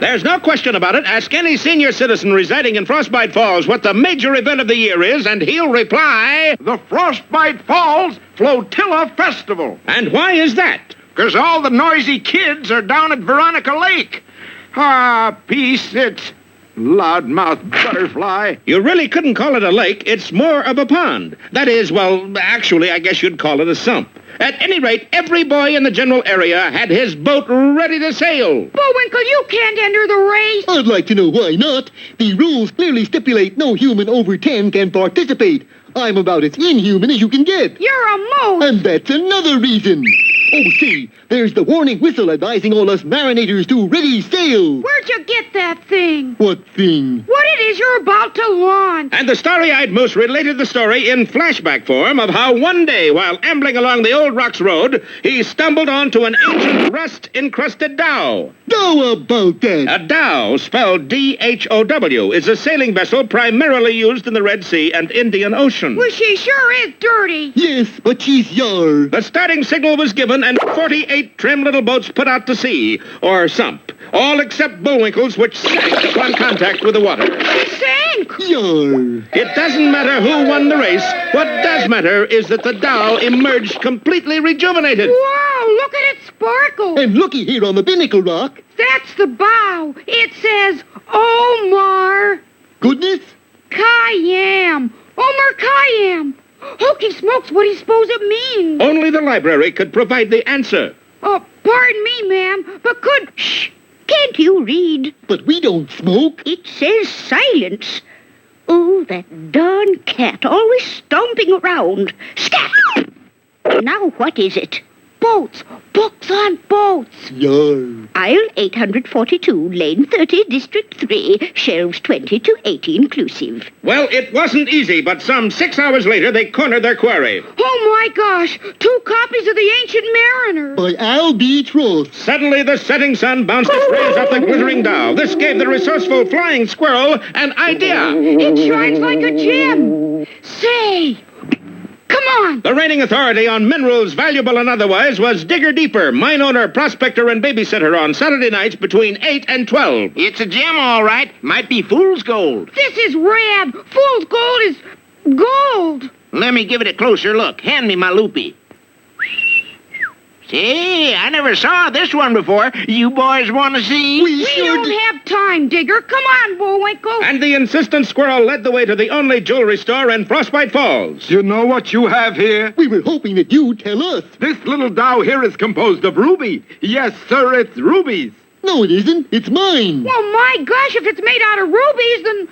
There's no question about it. Ask any senior citizen residing in Frostbite Falls what the major event of the year is, and he'll reply... The Frostbite Falls Flotilla Festival. And why is that? Because all the noisy kids are down at Veronica Lake. Ah, peace, it's loudmouth butterfly. You really couldn't call it a lake. It's more of a pond. That is, well, actually, I guess you'd call it a sump. At any rate, every boy in the general area had his boat ready to sail. Bullwinkle, you can't enter the race. I'd like to know why not. The rules clearly stipulate no human over 10 can participate. I'm about as inhuman as you can get. You're a moose. And that's another reason. Oh, see, there's the warning whistle advising all us marinators to ready sail. Where'd you get that thing? What thing? What it is you're about to launch. And the starry-eyed moose related the story in flashback form of how one day, while ambling along the Old Rocks Road, he stumbled onto an ancient rust-encrusted dhow. How about that? A dhow, spelled D-H-O-W, is a sailing vessel primarily used in the Red Sea and Indian Ocean. Well, she sure is dirty. Yes, but she's yar. The starting signal was given and 48 trim little boats put out to sea, or sump, all except Bullwinkle's, which sank upon contact with the water. Sank. Yar. It doesn't matter who won the race. What does matter is that the dhow emerged completely rejuvenated. Wow, look at it sparkle. And looky here on the binnacle rock. That's the bow. It says Omar. Goodness. Khayyam. Omar Khayyam. Hokey smokes, what do you suppose it means? Only the library could provide the answer. Oh, pardon me, ma'am, but could... Shh! Can't you read? But we don't smoke. It says silence. Oh, that darn cat, always stomping around. Scat! Now what is it? Boats. Books on boats. Yar. Aisle 842, lane 30, district 3, shelves 20 to 80 inclusive. Well, it wasn't easy, but some 6 hours later, they cornered their quarry. Oh, my gosh. 2 copies of The Ancient Mariner. By Al B. Troth. Suddenly, the setting sun bounced its rays off the glittering dhow. This gave the resourceful flying squirrel an idea. It shines like a gem. Say... Come on! The reigning authority on minerals, valuable and otherwise, was Digger Deeper, mine owner, prospector, and babysitter on Saturday nights between 8 and 12. It's a gem, all right. Might be fool's gold. This is rad. Fool's gold is gold. Let me give it a closer look. Hand me my loopy. See, I never saw this one before. You boys want to see? We don't have time, Digger. Come on, Bullwinkle. And the insistent squirrel led the way to the only jewelry store in Frostbite Falls. You know what you have here? We were hoping that you'd tell us. This little dhow here is composed of ruby. Yes, sir, it's rubies. No, it isn't. It's mine. Well, my gosh, if it's made out of rubies, then...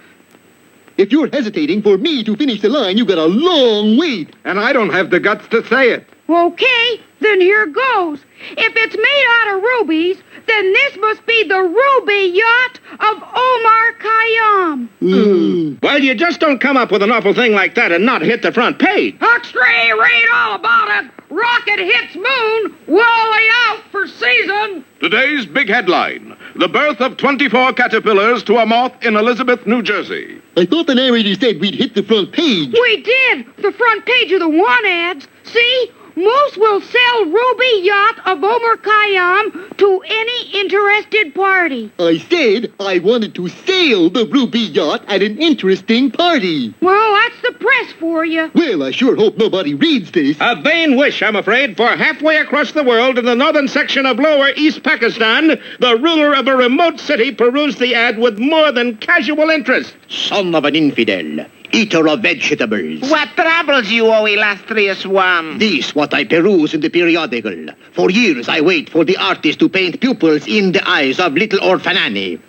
If you're hesitating for me to finish the line, you got a long wait. And I don't have the guts to say it. Okay, then here goes. If it's made out of rubies, then this must be the ruby yacht of Omar Khayyam. Well, you just don't come up with an awful thing like that and not hit the front page. Huckstray, read all about it. Rocket hits moon, Wally out for season. Today's big headline: the birth of 24 caterpillars to a moth in Elizabeth, New Jersey. I thought the narrator said we'd hit the front page. We did. The front page of the want ads. See? Moose will sell ruby yacht of Omar Khayyam to any interested party. I said I wanted to sail the ruby yacht at an interesting party. Well, that's the press for you. Well, I sure hope nobody reads this. A vain wish, I'm afraid, for halfway across the world in the northern section of Lower East Pakistan, the ruler of a remote city perused the ad with more than casual interest. Son of an infidel, eater of vegetables. What troubles you, O illustrious one? This what I peruse in the periodical. For years I wait for the artist to paint pupils in the eyes of little orphan Annie.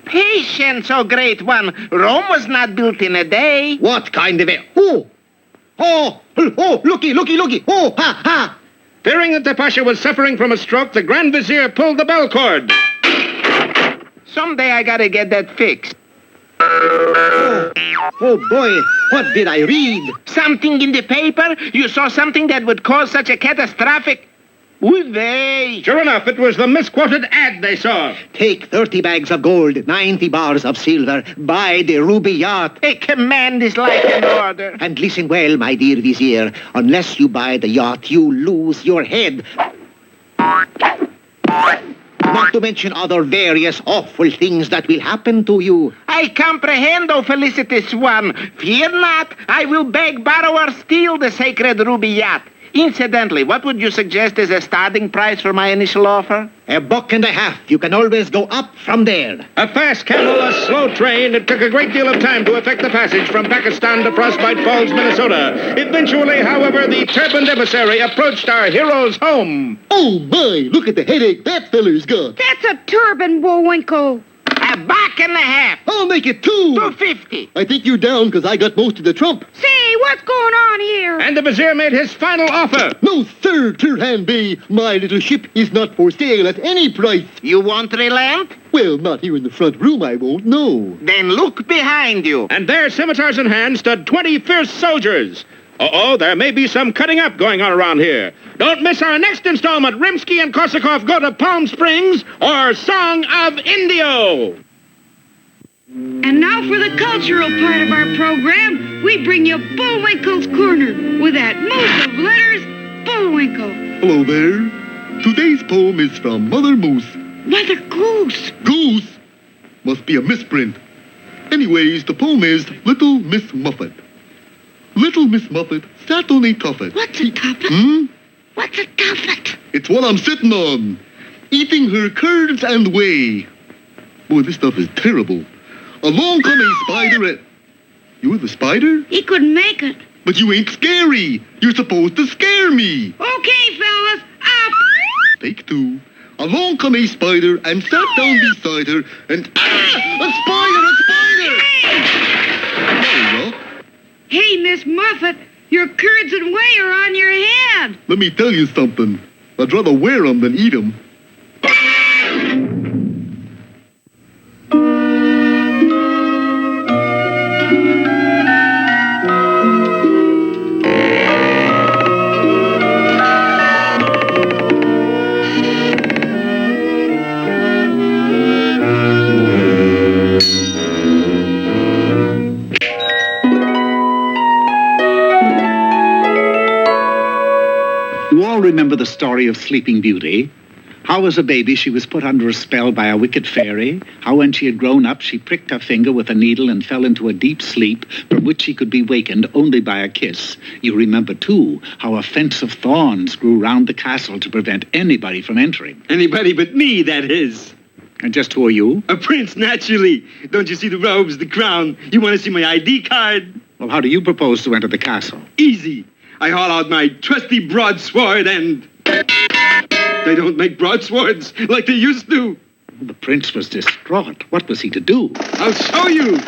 Patience, O great one. Rome was not built in a day. What kind of a... Oh, looky. Oh, ha. Fearing that the Pasha was suffering from a stroke, the Grand Vizier pulled the bell cord. Someday I gotta get that fixed. Oh, boy, what did I read? Something in the paper? You saw something that would cause such a catastrophic... Would they? Sure enough, it was the misquoted ad they saw. Take 30 bags of gold, 90 bars of silver, buy the ruby yacht. A command is like an order. And listen well, my dear Vizier, unless you buy the yacht, you lose your head. not to mention other various awful things that will happen to you. I comprehend, O felicitous one. Fear not, I will beg, borrow, or steal the sacred ruby yacht. Incidentally, what would you suggest as a starting price for my initial offer? $1.50. You can always go up from there. A fast camel, a slow train. It took a great deal of time to effect the passage from Pakistan to Frostbite Falls, Minnesota. Eventually, however, the turbaned emissary approached our hero's home. Oh, my, look at the headache that feller's got. That's a turban, Bullwinkle. $1.50. I'll make it 2. $2.50. I think you're down because I got most of the trump. Say, what's going on here? And the vizier made his final offer. No, sir, Turhan Bey. My little ship is not for sale at any price. You won't relent? Well, not here in the front room, I won't, no. Then look behind you. And there, scimitars in hand, stood 20 fierce soldiers. Uh-oh, there may be some cutting up going on around here. Don't miss our next installment, Rimsky and Korsakov Go to Palm Springs, or Song of Indio. And now for the cultural part of our program, we bring you Bullwinkle's Corner with that most of letters, Bullwinkle. Hello there. Today's poem is from Mother Moose. Mother Goose. Goose? Must be a misprint. Anyways, the poem is Little Miss Muffet. Little Miss Muffet sat on a tuffet. What's a tuffet? Hmm? What's a tuffet? It's what I'm sitting on, eating her curds and whey. Boy, this stuff is terrible. Along come a spider. You're the spider? He couldn't make it. But you ain't scary. You're supposed to scare me. Okay, fellas, up. Take 2. Along come a spider and sat down beside her and... Ah! A spider! There you go. Hey, Miss Muffet, your curds and whey are on your head. Let me tell you something. I'd rather wear 'em than eat 'em. Remember the story of Sleeping Beauty? How as a baby she was put under a spell by a wicked fairy, how when she had grown up she pricked her finger with a needle and fell into a deep sleep from which she could be wakened only by a kiss. You remember, too, how a fence of thorns grew round the castle to prevent anybody from entering. Anybody but me, that is. And just who are you? A prince, naturally. Don't you see the robes, the crown? You want to see my ID card? Well, how do you propose to enter the castle? Easy. I haul out my trusty broadsword and... They don't make broadswords like they used to. The prince was distraught. What was he to do? I'll show you.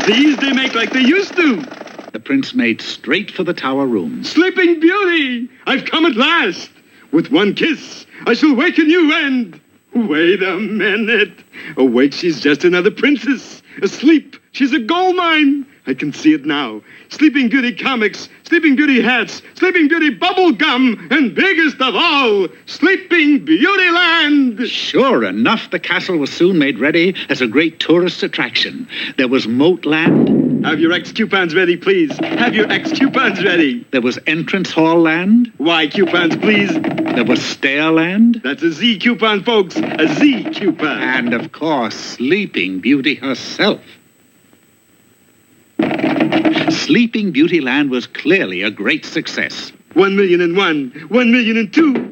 These they make like they used to. The prince made straight for the tower room. Sleeping Beauty, I've come at last. With one kiss, I shall waken you and... Wait a minute. Awake, she's just another princess. Asleep, she's a gold mine. I can see it now. Sleeping Beauty comics, Sleeping Beauty hats, Sleeping Beauty bubble gum, and biggest of all, Sleeping Beautyland. Sure enough, the castle was soon made ready as a great tourist attraction. There was Moatland. Have your X-coupons ready, please. Have your X-coupons ready. There was Entrance Hall Land. Y coupons, please. There was Stairland. That's a Z coupon, folks. A Z coupon. And, of course, Sleeping Beauty herself. Sleeping Beautyland was clearly a great success. 1,000,001, 1,000,002.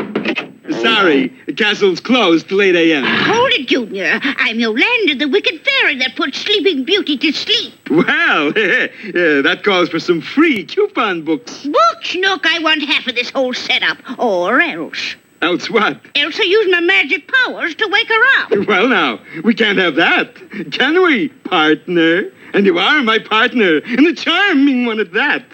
Sorry, the castle's closed till 8 a.m. Hold it, Junior. I'm Yolanda, the wicked fairy that put Sleeping Beauty to sleep. Well, that calls for some free coupon books. Books? Look, I want half of this whole setup, or else. Else what? Else I use my magic powers to wake her up. Well, now, we can't have that, can we, partner? And you are my partner, and a charming one at that.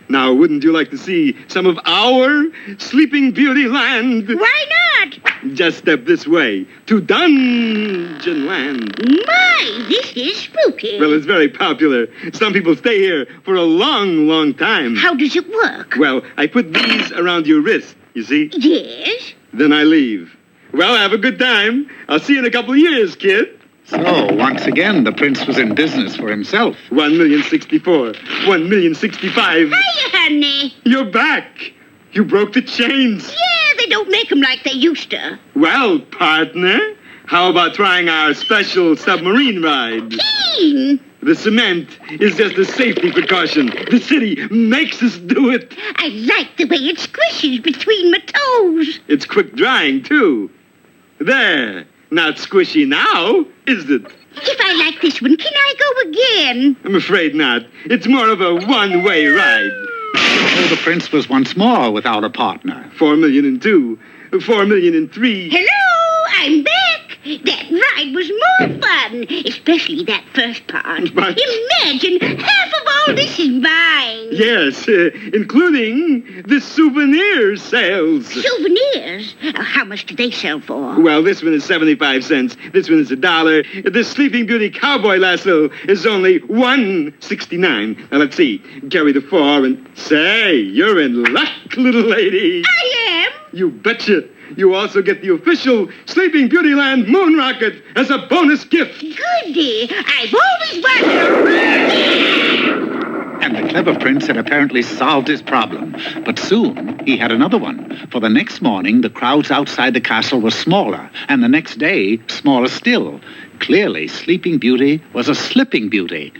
Now, wouldn't you like to see some of our Sleeping Beautyland? Why not? Just step this way to Dungeon Land. My, this is spooky. Well, it's very popular. Some people stay here for a long, long time. How does it work? Well, I put these around your wrist, you see? Yes? Then I leave. Well, have a good time. I'll see you in a couple of years, kid. So, once again, the prince was in business for himself. 1,064,000, 1,065,000. Hiya, honey. You're back. You broke the chains. Yeah, they don't make 'em like they used to. Well, partner, how about trying our special submarine ride? Keen! The cement is just a safety precaution. The city makes us do it. I like the way it squishes between my toes. It's quick drying, too. There. Not squishy now, is it? If I like this one, can I go again? I'm afraid not. It's more of a one-way ride. So the prince was once more without a partner. 4 million and 2. 4 million and 3. Hello, I'm back. That ride was more fun, especially that first part. But- Imagine half of all this is mine. Yes, including the souvenir sales. Souvenirs? How much do they sell for? Well, this one is 75 cents. This one is $1. The Sleeping Beauty cowboy lasso is only $1.69. Now, let's see. Carry the 4 and... Say, you're in luck, little lady. I am. You betcha. You also get the official Sleeping Beautyland moon rocket as a bonus gift. Goody. I've always wanted a... And the clever prince had apparently solved his problem. But soon he had another one. For the next morning, the crowds outside the castle were smaller, and the next day, smaller still. Clearly, Sleeping Beauty was a slipping beauty.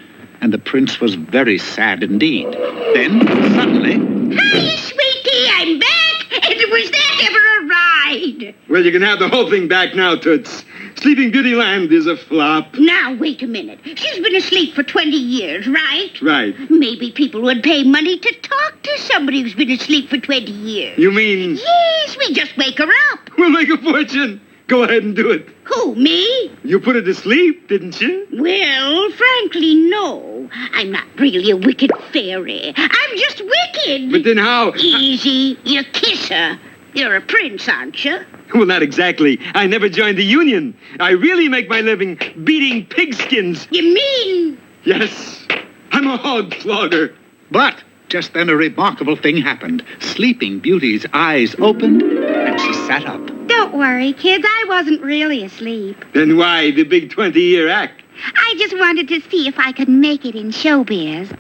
And the prince was very sad indeed. Then, suddenly... Hi, sweetie, I'm back. And was that ever a ride? Well, you can have the whole thing back now, Toots. Sleeping Beautyland is a flop. Now, wait a minute. She's been asleep for 20 years, right? Right. Maybe people would pay money to talk to somebody who's been asleep for 20 years. You mean... Yes, we just wake her up. We'll make a fortune. Go ahead and do it. Who, me? You put her to sleep, didn't you? Well, frankly, no. I'm not really a wicked fairy. I'm just wicked. But then how... Easy. You kiss her. You're a prince, aren't you? Well, not exactly. I never joined the union. I really make my living beating pigskins. You mean? Yes. I'm a hog flogger. But just then a remarkable thing happened. Sleeping Beauty's eyes opened, and she sat up. Don't worry, kids. I wasn't really asleep. Then why the big 20-year act? I just wanted to see if I could make it in showbiz.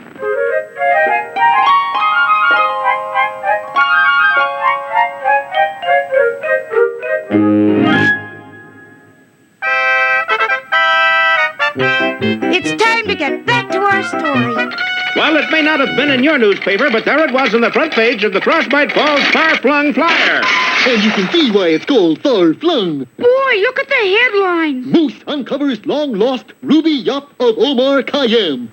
It's time to get back to our story. Well, it may not have been in your newspaper, but there it was on the front page of the Frostbite Falls Far-Flung Flyer. And you can see why it's called Far Flung. Boy, look at the headlines. Moose uncovers long-lost ruby yacht of Omar Khayyam.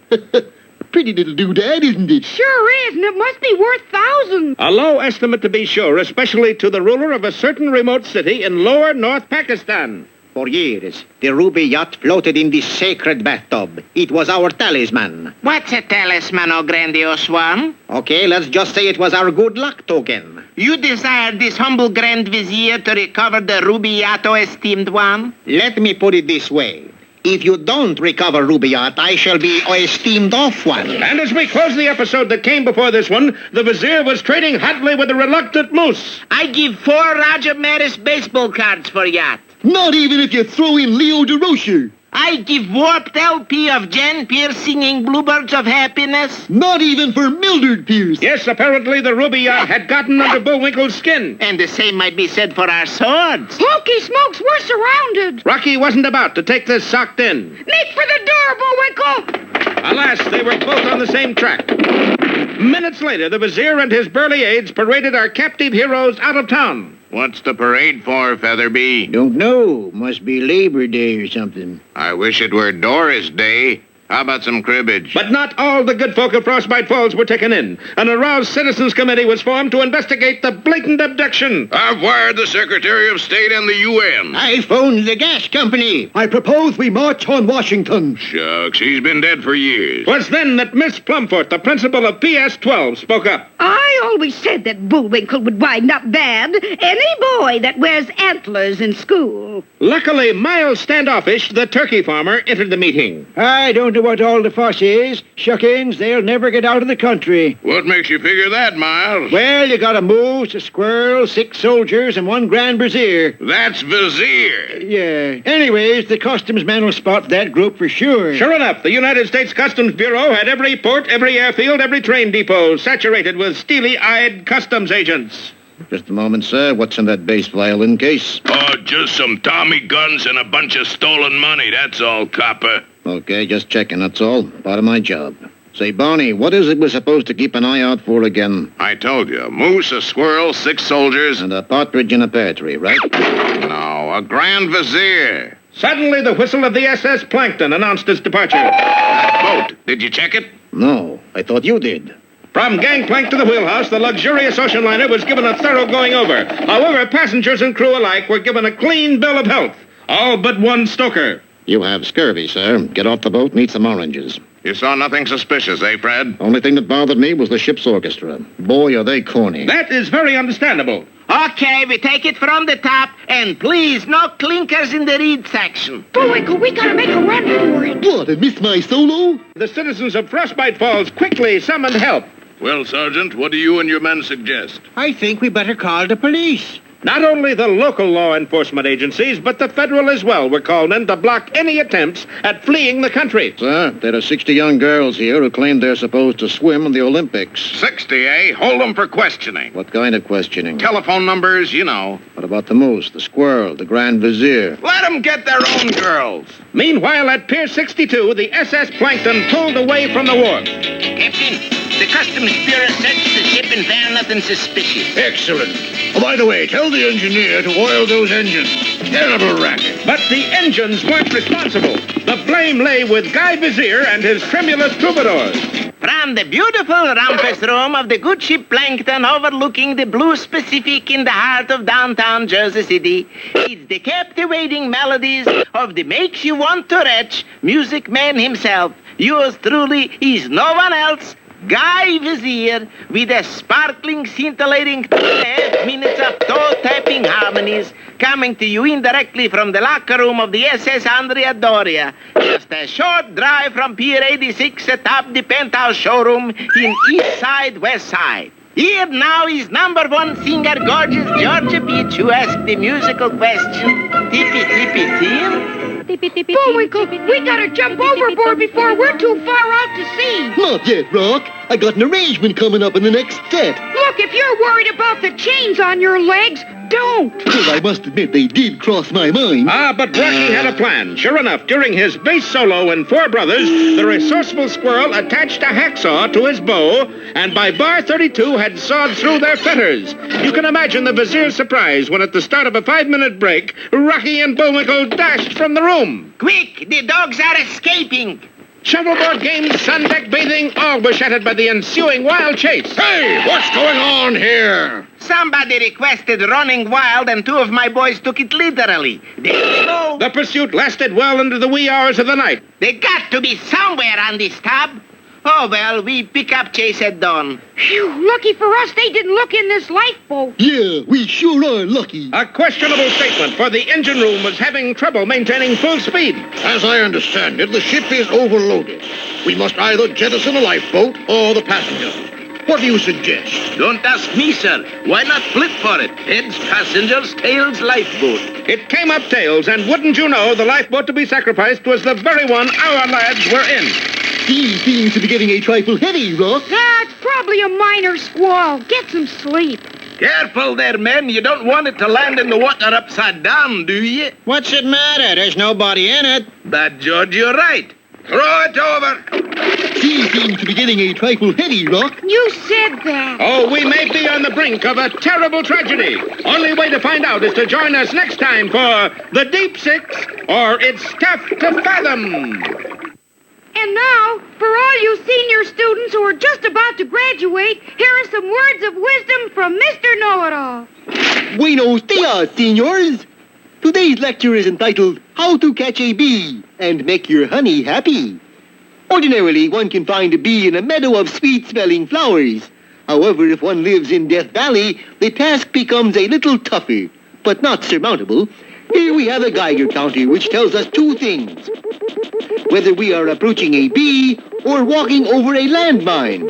Pretty little doodad, isn't it? Sure is, and it must be worth thousands. A low estimate, to be sure, especially to the ruler of a certain remote city in lower North Pakistan. For years, the ruby yacht floated in this sacred bathtub. It was our talisman. What's a talisman, oh grandiose one? Okay, let's just say it was our good luck token. You desire this humble grand vizier to recover the ruby yacht, oh esteemed one? Let me put it this way. If you don't recover ruby yacht, I shall be esteemed off one. And as we close the episode that came before this one, the vizier was trading hotly with the reluctant moose. I give 4 Roger Maris baseball cards for yacht. Not even if you throw in Leo DeRocher. I give warped LP of Jen Pierce singing Bluebirds of Happiness. Not even for Mildred Pierce. Yes, apparently the ruby yacht had gotten under Bullwinkle's skin. And the same might be said for our swords. Hokey smokes, we're surrounded. Rocky wasn't about to take this socked in. Make for the door, Bullwinkle. Alas, they were both on the same track. Minutes later, the vizier and his burly aides paraded our captive heroes out of town. What's the parade for, Featherby? Don't know. Must be Labor Day or something. I wish it were Doris Day. How about some cribbage? But not all the good folk of Frostbite Falls were taken in. An aroused citizens committee was formed to investigate the blatant abduction. I've wired the Secretary of State and the UN. I phoned the gas company. I propose we march on Washington. Shucks, he's been dead for years. It was then that Miss Plumfoot, the principal of PS 12, spoke up. I always said that Bullwinkle would wind up bad. Any boy that wears antlers in school. Luckily, mild standoffish, the turkey farmer, entered the meeting. I don't what all the fuss is. Shuckins, they'll never get out of the country. What makes you figure that, Miles? Well, you got a moose, a squirrel, 6 soldiers, and 1 grand brazier. That's Vizier. Yeah. Anyways, the customs man will spot that group for sure. Sure enough, the United States Customs Bureau had every port, every airfield, every train depot saturated with steely-eyed customs agents. Just a moment, sir. What's in that bass violin case? Oh, just some Tommy guns and a bunch of stolen money, that's all, copper. Okay, just checking, that's all. Part of my job. Say, Barney, what is it we're supposed to keep an eye out for again? I told you, a moose, a squirrel, 6 soldiers. And a partridge in a pear tree, right? No, a Grand Vizier. Suddenly, the whistle of the SS Plankton announced its departure. That boat, did you check it? No, I thought you did. From gangplank to the wheelhouse, the luxurious ocean liner was given a thorough going over. However, passengers and crew alike were given a clean bill of health. All but one stoker. You have scurvy, sir. Get off the boat and eat some oranges. You saw nothing suspicious, eh, Fred? Only thing that bothered me was the ship's orchestra. Boy, are they corny. That is very understandable. Okay, we take it from the top, and please, no clinkers in the reed section. Bullwinkle, we gotta make a run for it. What, I missed my solo? The citizens of Frostbite Falls quickly summoned help. Well, Sergeant, what do you and your men suggest? I think we better call the police. Not only the local law enforcement agencies, but the federal as well were called in to block any attempts at fleeing the country. Sir, there are 60 young girls here who claim they're supposed to swim in the Olympics. 60, eh? Hold them for questioning. What kind of questioning? Telephone numbers, you know. What about the moose, the squirrel, the Grand Vizier? Let them get their own girls. Meanwhile, at Pier 62, the SS Plankton pulled away from the wharf. Captain, the Customs Bureau searched the ship and found nothing suspicious. Excellent. Oh, by the way, tell the engineer to oil those engines. Terrible racket. But the engines weren't responsible. The blame lay with Guy Vizier and his tremulous troubadours. From the beautiful rumpus room of the good ship Plankton overlooking the Blue Pacific in the heart of downtown Jersey City, it's the captivating melodies of the makes you want to retch music man himself. Yours truly is no one else, Guy Vizier, with a sparkling, scintillating 2.5 minutes of toe-tapping harmonies, coming to you indirectly from the locker room of the SS Andrea Doria, just a short drive from Pier 86 atop the penthouse showroom in East Side, West Side. Here now is number 1 singer, gorgeous Georgia Beach, who asked the musical question, tippy-tippy-tin? Bullwinkle, we gotta jump overboard before we're too far out to sea. Not yet, Rock. I got an arrangement coming up in the next set. Look, if you're worried about the chains on your legs, don't. Well, I must admit they did cross my mind. But Rocky had a plan. Sure enough, during his bass solo in Four Brothers, the resourceful squirrel attached a hacksaw to his bow, and by bar 32 had sawed through their fetters. You can imagine the Vizier's surprise when at the start of a 5-minute break, Rocky and Bullwinkle dashed from the room. Quick, the dogs are escaping. Shuffleboard games, sun-deck bathing, all were shattered by the ensuing wild chase. Hey, what's going on here? Somebody requested running wild, and 2 of my boys took it literally. There they go. The pursuit lasted well into the wee hours of the night. They got to be somewhere on this tab. Oh, well, we pick up chase at dawn. Phew, lucky for us they didn't look in this lifeboat. Yeah, we sure are lucky. A questionable statement, for the engine room was having trouble maintaining full speed. As I understand it, the ship is overloaded. We must either jettison a lifeboat or the passengers. What do you suggest? Don't ask me, sir. Why not flip for it? Heads passengers, tails lifeboat. It came up tails, and wouldn't you know, the lifeboat to be sacrificed was the very one our lads were in. He seems to be getting a trifle heavy, Rock. It's probably a minor squall. Get some sleep. Careful there, men. You don't want it to land in the water upside down, do you? What's it matter? There's nobody in it. But, George, you're right. Throw it over. He seems to be getting a trifle heavy, Rock. You said that. Oh, we may be on the brink of a terrible tragedy. Only way to find out is to join us next time for The Deep Six, or It's Tough to Fathom. And now, for all you senior students who are just about to graduate, here are some words of wisdom from Mr. Know-It-All. Buenos dias, senors. Today's lecture is entitled, How to Catch a Bee and Make Your Honey Happy. Ordinarily, one can find a bee in a meadow of sweet-smelling flowers. However, if one lives in Death Valley, the task becomes a little tougher, but not surmountable. Here we have a Geiger counter which tells us 2 things. whether we are approaching a bee or walking over a landmine.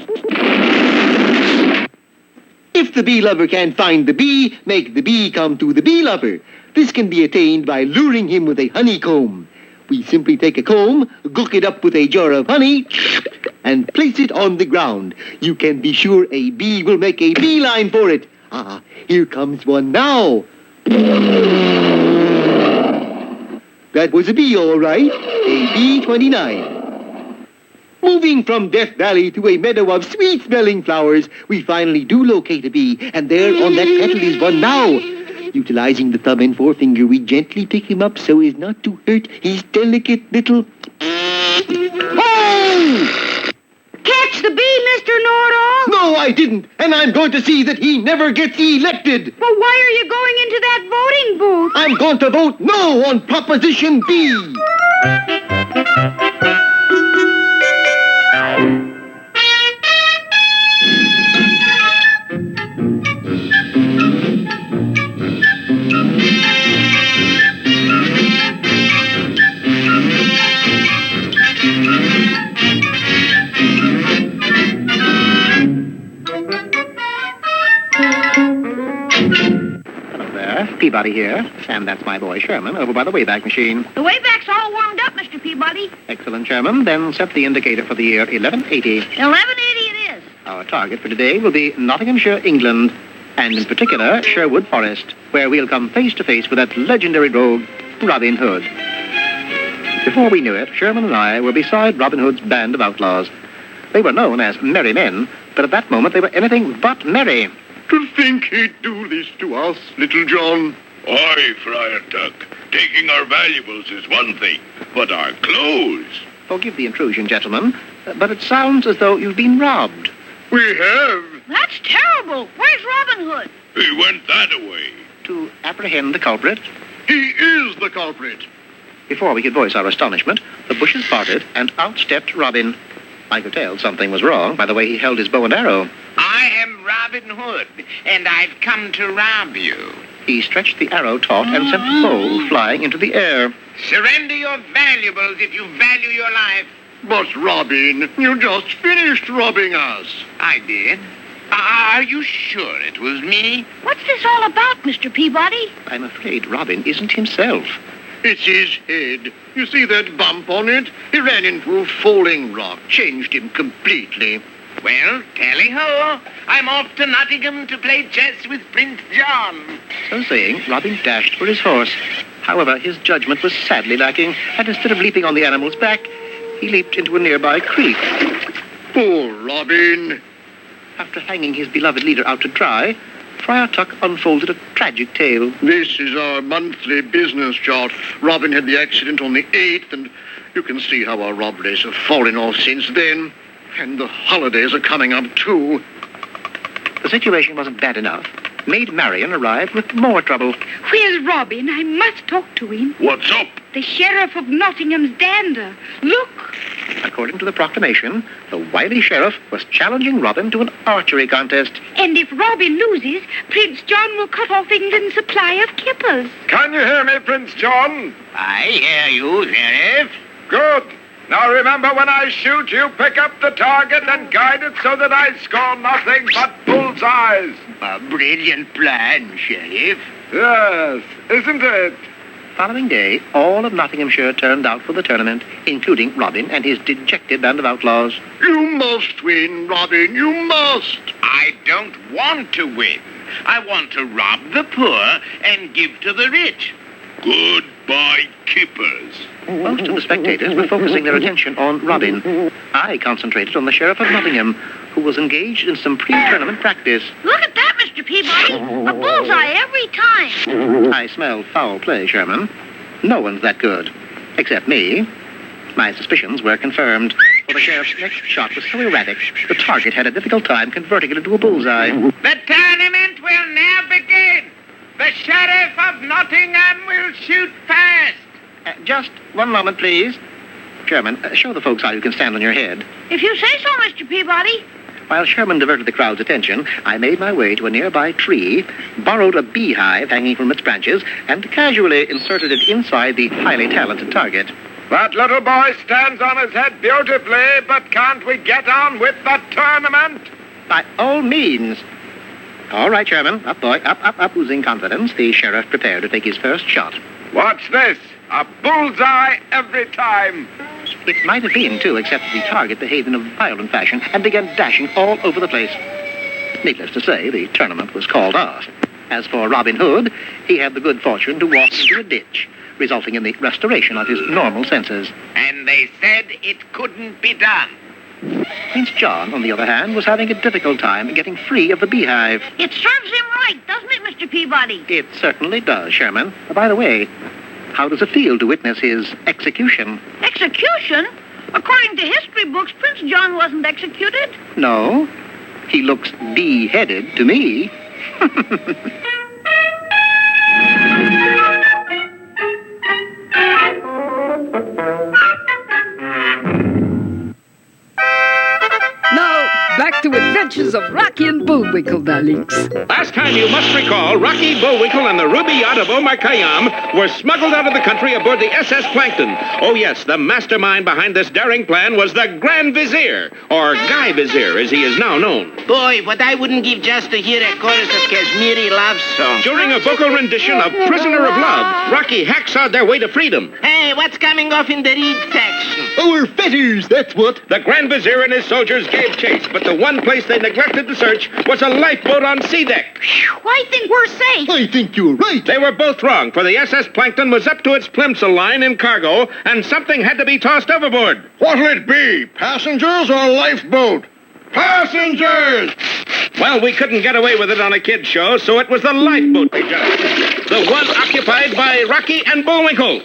If the bee lover can't find the bee, make the bee come to the bee lover. This can be attained by luring him with a honeycomb. We simply take a comb, gook it up with a jar of honey, and place it on the ground. You can be sure a bee will make a beeline for it. Ah, here comes one now. That was a bee, all right. A B-29. Moving from Death Valley to a meadow of sweet-smelling flowers, we finally do locate a bee, and there on that petal is one now. Utilizing the thumb and forefinger, we gently pick him up so as not to hurt his delicate little... Oh! Catch the bee, Mr. Know-It-All? No, I didn't, and I'm going to see that he never gets elected. Well, why are you going into that voting booth? I'm going to vote no on Proposition B. Peabody here, and that's my boy Sherman over by the Wayback Machine. The Wayback's all warmed up, Mr. Peabody. Excellent, Sherman. Then set the indicator for the year 1180. 1180 it is. Our target for today will be Nottinghamshire, England, and in particular Sherwood Forest, where we'll come face to face with that legendary rogue, Robin Hood. Before we knew it, Sherman and I were beside Robin Hood's band of outlaws. They were known as merry men, but at that moment they were anything but merry. To think he'd do this to us, Little John. Aye, Friar Tuck. Taking our valuables is one thing, but our clothes... Forgive the intrusion, gentlemen, but it sounds as though you've been robbed. We have. That's terrible. Where's Robin Hood? He went that away. To apprehend the culprit, He is the culprit. before we could voice our astonishment, the bushes parted and out stepped Robin. I could tell something was wrong by the way he held his bow and arrow. I am Robin Hood, and I've come to rob you. He stretched the arrow taut and sent the bow flying into the air. Surrender your valuables if you value your life. But, Robin, you just finished robbing us. I did. Are you sure it was me? What's this all about, Mr. Peabody? I'm afraid Robin isn't himself. It's his head. You see that bump on it? He ran into a falling rock, changed him completely. Well, tally-ho. I'm off to Nottingham to play chess with Prince John. So saying, Robin dashed for his horse. However, his judgment was sadly lacking, and instead of leaping on the animal's back, he leaped into a nearby creek. Poor Robin. After hanging his beloved leader out to dry, Friar Tuck unfolded a tragic tale. This is our monthly business chart. Robin had the accident on the 8th, and you can see how our robberies have fallen off since then. And the holidays are coming up, too. The situation wasn't bad enough. Maid Marian arrived with more trouble. Where's Robin? I must talk to him. What's up? The Sheriff of Nottingham's dander. Look. According to the proclamation, the wily sheriff was challenging Robin to an archery contest. And if Robin loses, Prince John will cut off England's supply of kippers. Can you hear me, Prince John? I hear you, Sheriff. Good. Now remember, when I shoot, you pick up the target and guide it so that I score nothing but bullseyes. A brilliant plan, Sheriff. Yes, isn't it? Following day, all of Nottinghamshire turned out for the tournament, including Robin and his dejected band of outlaws. You must win, Robin. You must. I don't want to win. I want to rob the poor and give to the rich. Goodbye, kippers. Most of the spectators were focusing their attention on Robin. I concentrated on the Sheriff of Nottingham, who was engaged in some pre-tournament practice. Look at that, Mr. Peabody. A bullseye every time. I smell foul play, Sherman. No one's that good. Except me. My suspicions were confirmed. For the sheriff's next shot was so erratic, the target had a difficult time converting it into a bullseye. The tournament will now begin. The Sheriff of Nottingham will shoot first. Just one moment, please. Sherman, show the folks how you can stand on your head. If you say so, Mr. Peabody. While Sherman diverted the crowd's attention, I made my way to a nearby tree, borrowed a beehive hanging from its branches, and casually inserted it inside the highly talented target. That little boy stands on his head beautifully, but can't we get on with the tournament? By all means. All right, Chairman. Up, boy. Up. Losing confidence, the sheriff prepared to take his first shot. Watch this. A bullseye every time. It might have been, too, except that the target behaved in a violent fashion and began dashing all over the place. Needless to say, the tournament was called off. As for Robin Hood, he had the good fortune to walk into a ditch, resulting in the restoration of his normal senses. And they said it couldn't be done. Prince John, on the other hand, was having a difficult time getting free of the beehive. It serves him right, doesn't it, Mr. Peabody? It certainly does, Sherman. By the way, how does it feel to witness his execution? Execution? According to history books, Prince John wasn't executed. No. He looks beheaded to me. Now, back to Adventures of Rocky and Bullwinkle, darlings. Last time, you must recall, Rocky, Bullwinkle, and the ruby yacht of Omar Khayyam were smuggled out of the country aboard the SS Plankton. Oh, yes, the mastermind behind this daring plan was the Grand Vizier, or Guy Vizier, as he is now known. Boy, what I wouldn't give just to hear a chorus of Kashmiri love song. During a vocal rendition of Prisoner of Love, Rocky hacksawed their way to freedom. Hey, what's coming off in the reed section? Our fetters, that's what. The Grand Vizier and his soldiers gave chase, but the one place they neglected to search was a lifeboat on sea deck. I think we're safe. I think you're right. They were both wrong, for the SS Plankton was up to its plimsoll line in cargo, and something had to be tossed overboard. What'll it be? Passengers or a lifeboat? Passengers! Well, we couldn't get away with it on a kid's show, so it was the lifeboat we judged. The one occupied by Rocky and Bullwinkle.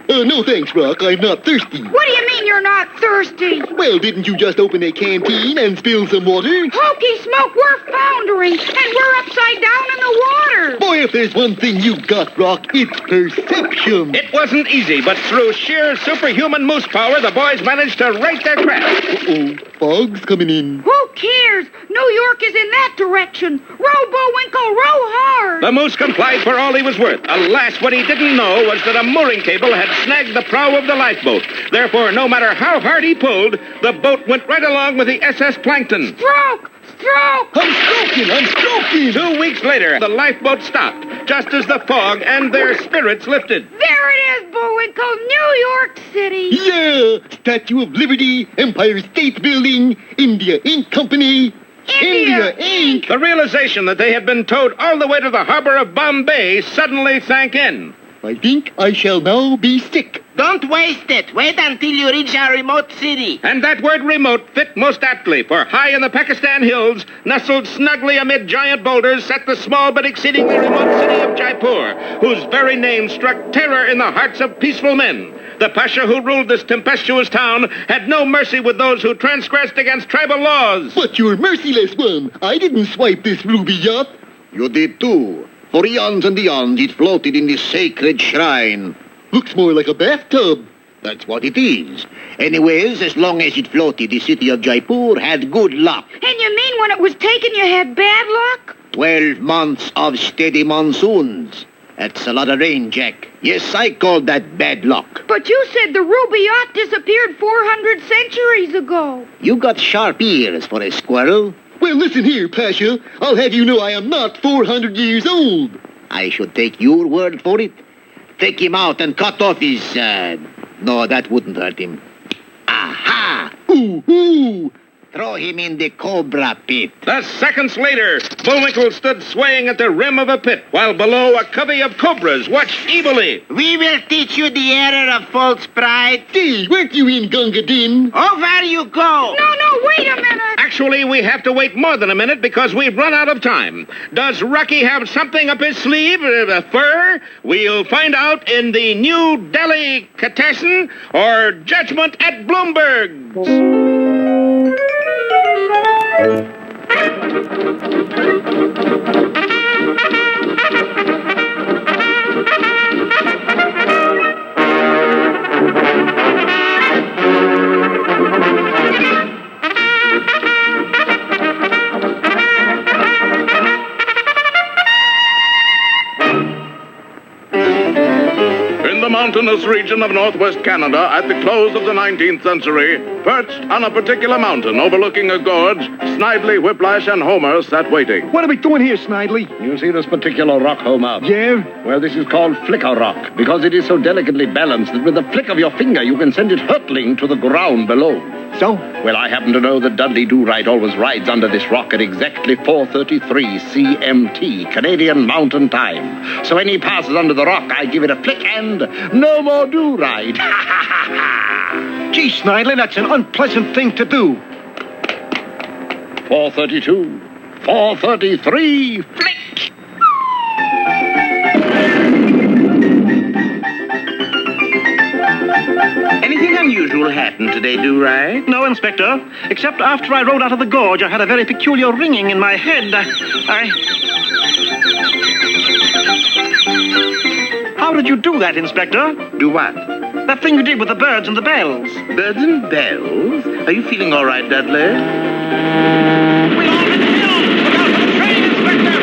No thanks, Rock. I'm not thirsty. What do you mean you're not thirsty? Well, didn't you just open a canteen and spill some water? Hokey smoke, we're foundering, and we're upside down in the water. Boy, if there's one thing you've got, Rock, it's perception. It wasn't easy, but through sheer superhuman moose power, the boys managed to right their craft. Uh-oh, fog's coming in. Who cares? New York is in that direction. Row, Bullwinkle, row hard. The moose complied for all he was worth. Alas, what he didn't know was that a mooring cable had snagged the prow of the lifeboat. Therefore, no matter how hard he pulled, the boat went right along with the SS Plankton. Stroke! Stroke! I'm stroking! 2 weeks later, the lifeboat stopped, just as the fog and their spirits lifted. There it is, Bullwinkle, New York City. Yeah! Statue of Liberty, Empire State Building, India Ink Company. India Ink! The realization that they had been towed all the way to the harbor of Bombay suddenly sank in. I think I shall now be sick. Don't waste it. Wait until you reach our remote city. And that word remote fit most aptly, for high in the Pakistan hills, nestled snugly amid giant boulders, sat the small but exceedingly remote city of Jaipur, whose very name struck terror in the hearts of peaceful men. The Pasha who ruled this tempestuous town had no mercy with those who transgressed against tribal laws. But you're merciless one. I didn't swipe this ruby yacht. You did too. For eons and eons, it floated in this sacred shrine. Looks more like a bathtub. That's what it is. Anyways, as long as it floated, the city of Jaipur had good luck. And you mean when it was taken you had bad luck? 12 months of steady monsoons. That's a lot of rain, Jack. Yes, I call that bad luck. But you said the ruby yacht disappeared 400 centuries ago. You got sharp ears for a squirrel. Well, listen here, Pasha. I'll have you know I am not 400 years old. I should take your word for it. Take him out and cut off his... No, that wouldn't hurt him. Aha! Ooh! Throw him in the cobra pit. Thus, seconds later, Bullwinkle stood swaying at the rim of a pit, while below a covey of cobras watched evilly. We will teach you the error of false pride. Gee, weren't you in Gunga Din? Over you go. No, wait a minute. Actually, we have to wait more than a minute because we've run out of time. Does Rocky have something up his sleeve? Fur? We'll find out in the New Delhi Catassin or Judgment at Bloomberg's. mountainous region of northwest Canada at the close of the 19th century, perched on a particular mountain overlooking a gorge, Snidely Whiplash and Homer sat waiting. What are we doing here, Snidely? You see this particular rock, Homer? Yeah? Well, this is called flicker rock, because it is so delicately balanced that with the flick of your finger you can send it hurtling to the ground below. So? Well, I happen to know that Dudley Do-Right always rides under this rock at exactly 4:33 CMT, Canadian Mountain Time. So when he passes under the rock, I give it a flick and no more Do-Right. Gee, Snidely, that's an unpleasant thing to do. 4:32, 4:33, flick! Anything unusual happened today, Do-Right? No, Inspector. Except after I rode out of the gorge, I had a very peculiar ringing in my head. How did you do that, Inspector? Do what? That thing you did with the birds and the bells. Birds and bells? Are you feeling all right, Dudley? We'll all be killed! Look out for the train, Inspector!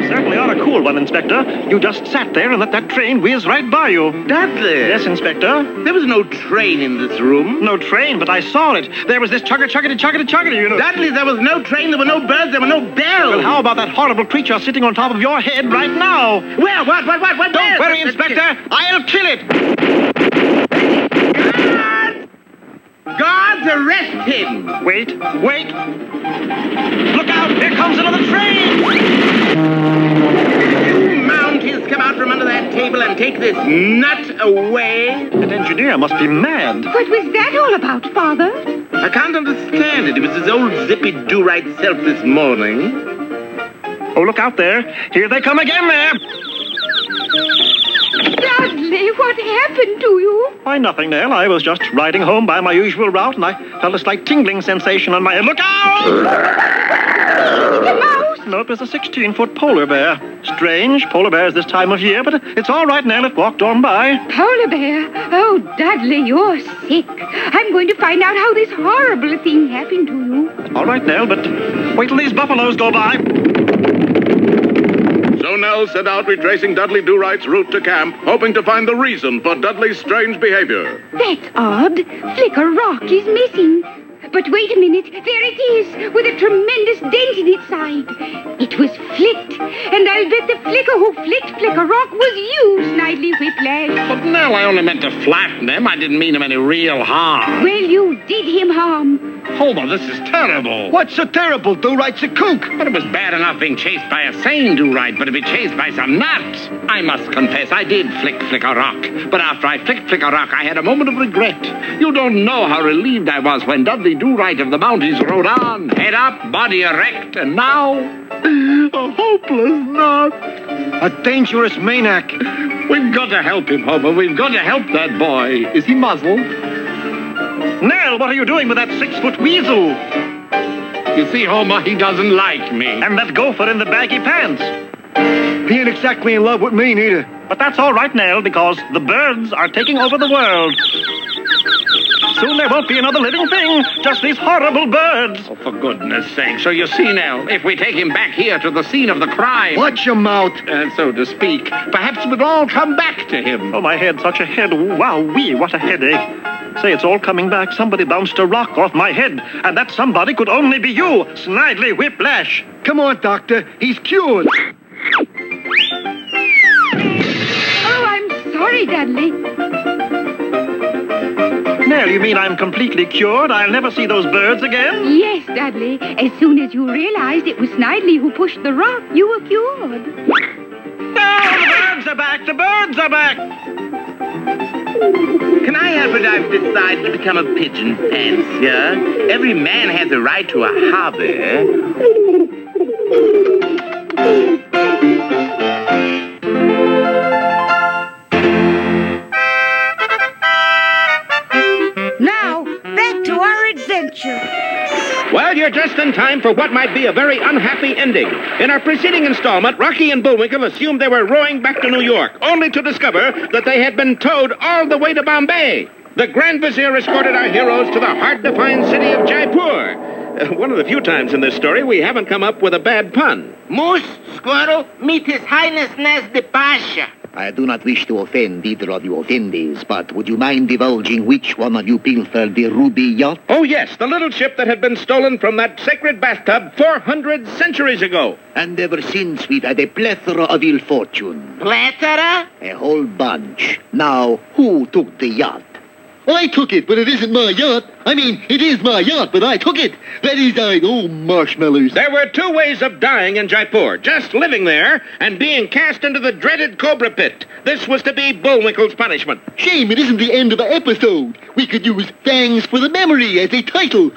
Certainly are a cool one, Inspector. You just sat there and let that train whiz right by you. Dudley? Yes, Inspector? There was no train in this room. No train, but I saw it. There was this chugga-chuggity, you know. Dudley, there was no train, there were no birds, there were no bells. Well, how about that horrible creature sitting on top of your head right now? Where? What? Don't worry, Inspector. I'll kill it. Guards, arrest him! Wait. Look out, here comes another train! You Mounties, come out from under that table and take this nut away. That engineer must be mad. What was that all about, Father? I can't understand it. It was his old zippy do-right self this morning. Oh, look out there. Here they come again there. Dudley, what happened to you? Why, nothing, Nell. I was just riding home by my usual route, and I felt a slight tingling sensation on my head. Look out! The mouse? No, it was a 16-foot polar bear. Strange, polar bears this time of year, but it's all right, Nell. It walked on by. Polar bear? Oh, Dudley, you're sick. I'm going to find out how this horrible thing happened to you. All right, Nell, but wait till these buffaloes go by. So Nell set out retracing Dudley Do-Right's route to camp, hoping to find the reason for Dudley's strange behavior. That's odd. Flicker Rock is missing. But wait a minute. There it is, with a tremendous dent in its side. It was flicked, and I'll bet the flicker who flicked Flicker Rock was you, Snidely Whiplash. But Nell, I only meant to flatten him. I didn't mean him any real harm. Well, you did him harm. Homer, this is terrible. What's so terrible? Do-Right's a kook. But it was bad enough being chased by a sane Do-Right, but to be chased by some nuts. I must confess, I did flick a rock. But after I flicked a rock, I had a moment of regret. You don't know how relieved I was when Dudley Do-Right of the Mounties rode on, head up, body erect, and now a hopeless nut. A dangerous maniac. We've got to help him, Homer. We've got to help that boy. Is he muzzled? Nell, what are you doing with that 6-foot weasel? You see, Homer, he doesn't like me. And that gopher in the baggy pants. He ain't exactly in love with me, neither. But that's all right, Nell, because the birds are taking over the world. Soon there won't be another living thing, just these horrible birds. Oh, for goodness sake. So you see, Nell, if we take him back here to the scene of the crime... Watch your mouth. So to speak, perhaps it would all come back to him. Oh, my head, such a head. Wow-wee, what a headache. Say, it's all coming back. Somebody bounced a rock off my head, and that somebody could only be you, Snidely Whiplash. Come on, Doctor. He's cured. Oh, I'm sorry, Dudley. Nell, you mean I'm completely cured? I'll never see those birds again? Yes, Dudley. As soon as you realized it was Snidely who pushed the rock, you were cured. No, the birds are back! The birds are back! Can I have it? I've decided to become a pigeon fancier. Every man has a right to a hobby. Now, back to our adventure. Well, you're just in time for what might be a very unhappy ending. In our preceding installment, Rocky and Bullwinkle assumed they were rowing back to New York, only to discover that they had been towed all the way to Bombay. The Grand Vizier escorted our heroes to the hard-to-find city of Jaipur. One of the few times in this story we haven't come up with a bad pun. Moose, squirrel, meet His Highness Nez de Pasha. I do not wish to offend either of you offendees, but would you mind divulging which one of you pilfered the ruby yacht? Oh, yes, the little ship that had been stolen from that sacred bathtub 400 centuries ago. And ever since we've had a plethora of ill fortune. Plethora? A whole bunch. Now, who took the yacht? I took it, but it isn't my yacht. I mean, it is my yacht, but I took it. That is, marshmallows. There were two ways of dying in Jaipur. Just living there and being cast into the dreaded Cobra Pit. This was to be Bullwinkle's punishment. Shame it isn't the end of the episode. We could use Thanks for the Memory as a title.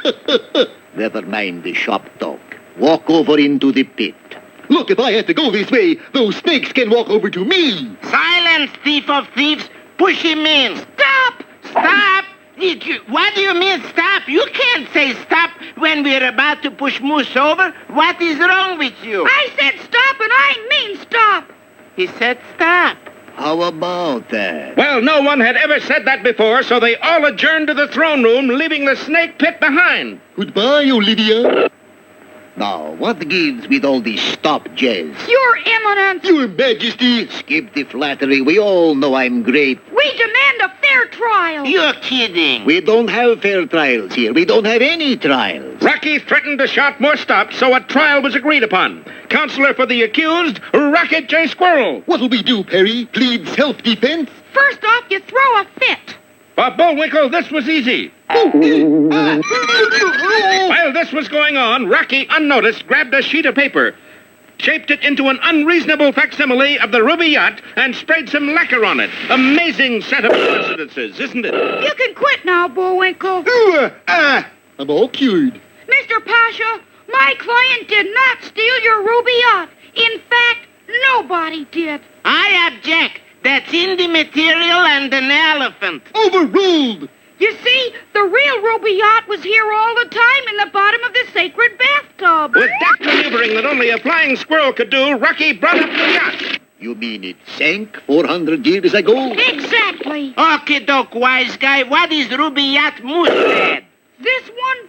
Never mind the shop talk. Walk over into the pit. Look, if I had to go this way, those snakes can walk over to me. Silence, thief of thieves. Push him in. Stop! Stop! What do you mean, stop? You can't say stop when we're about to push Moose over. What is wrong with you? I said stop, and I mean stop. He said stop. How about that? Well, no one had ever said that before, so they all adjourned to the throne room, leaving the snake pit behind. Goodbye, Olivia. Now, what gives with all this stop jazz? Your Eminence. Your Majesty. Skip the flattery. We all know I'm great. We demand a fair trial. You're kidding. We don't have fair trials here. We don't have any trials. Rocky threatened to shout more stops, so a trial was agreed upon. Counselor for the accused, Rocket J. Squirrel. What'll we do, Perry? Plead self-defense? First off, you throw a fit. For Bullwinkle, this was easy. While this was going on, Rocky, unnoticed, grabbed a sheet of paper, shaped it into an unreasonable facsimile of the ruby yacht, and sprayed some lacquer on it. Amazing set of coincidences, isn't it? You can quit now, Bullwinkle. I'm all cured. Mr. Pasha, my client did not steal your ruby yacht. In fact, nobody did. I object. That's in the material and an elephant. Overruled! You see, the real ruby yacht was here all the time in the bottom of the sacred bathtub. With that maneuvering that only a flying squirrel could do, Rocky brought up the yacht. You mean it sank 400 years ago? Exactly. Okay, doke, wise guy. What is ruby yacht Moose said? This one,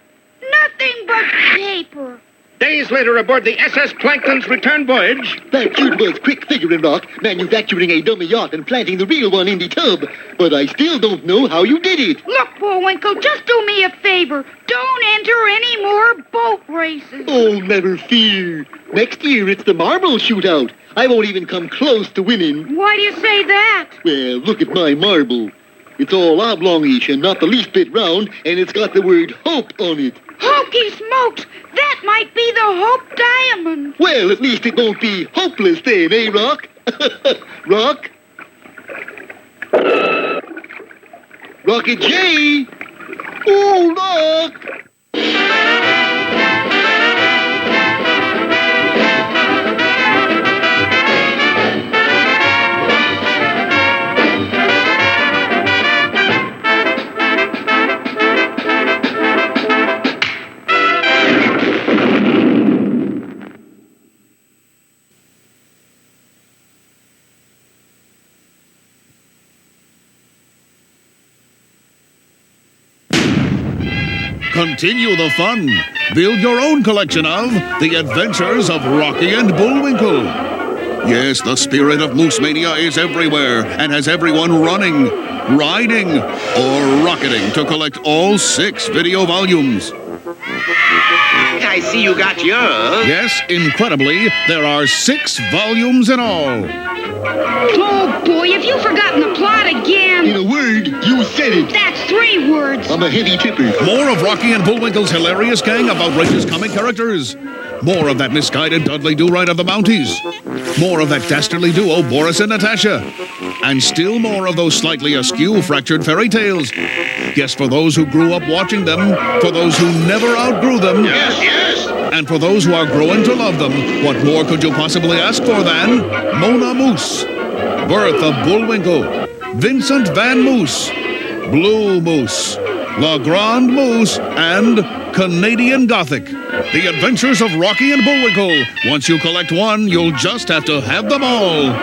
nothing but paper. Days later, aboard the SS Plankton's return voyage... That dude was quick figuring, Rock, manufacturing a dummy yacht and planting the real one in the tub. But I still don't know how you did it. Look, Bullwinkle, just do me a favor. Don't enter any more boat races. Oh, never fear. Next year, it's the marble shootout. I won't even come close to winning. Why do you say that? Well, look at my marble. It's all oblongish and not the least bit round, and it's got the word hope on it. Hokey smokes! That might be the Hope Diamond. Well, at least it won't be hopeless then, eh, Rock? Rock? Rocket J! Oh, Rock! Continue the fun. Build your own collection of The Adventures of Rocky and Bullwinkle. Yes, the spirit of Moose Mania is everywhere and has everyone running, riding, or rocketing to collect all 6 video volumes. I see you got yours. Yes, incredibly, there are 6 volumes in all. Oh, boy, have you forgotten the plot again? In a word, you said it. That's 3 words. I'm a heavy tipper. More of Rocky and Bullwinkle's hilarious gang of outrageous comic characters. More of that misguided Dudley Do-Right of the Mounties. More of that dastardly duo, Boris and Natasha. And still more of those slightly askew, fractured fairy tales. Yes, for those who grew up watching them, for those who never outgrew them. Yes, yes. And for those who are growing to love them, what more could you possibly ask for than Mona Moose, Birth of Bullwinkle, Vincent Van Moose, Blue Moose, La Grande Moose, and Canadian Gothic. The Adventures of Rocky and Bullwinkle. Once you collect one, you'll just have to have them all.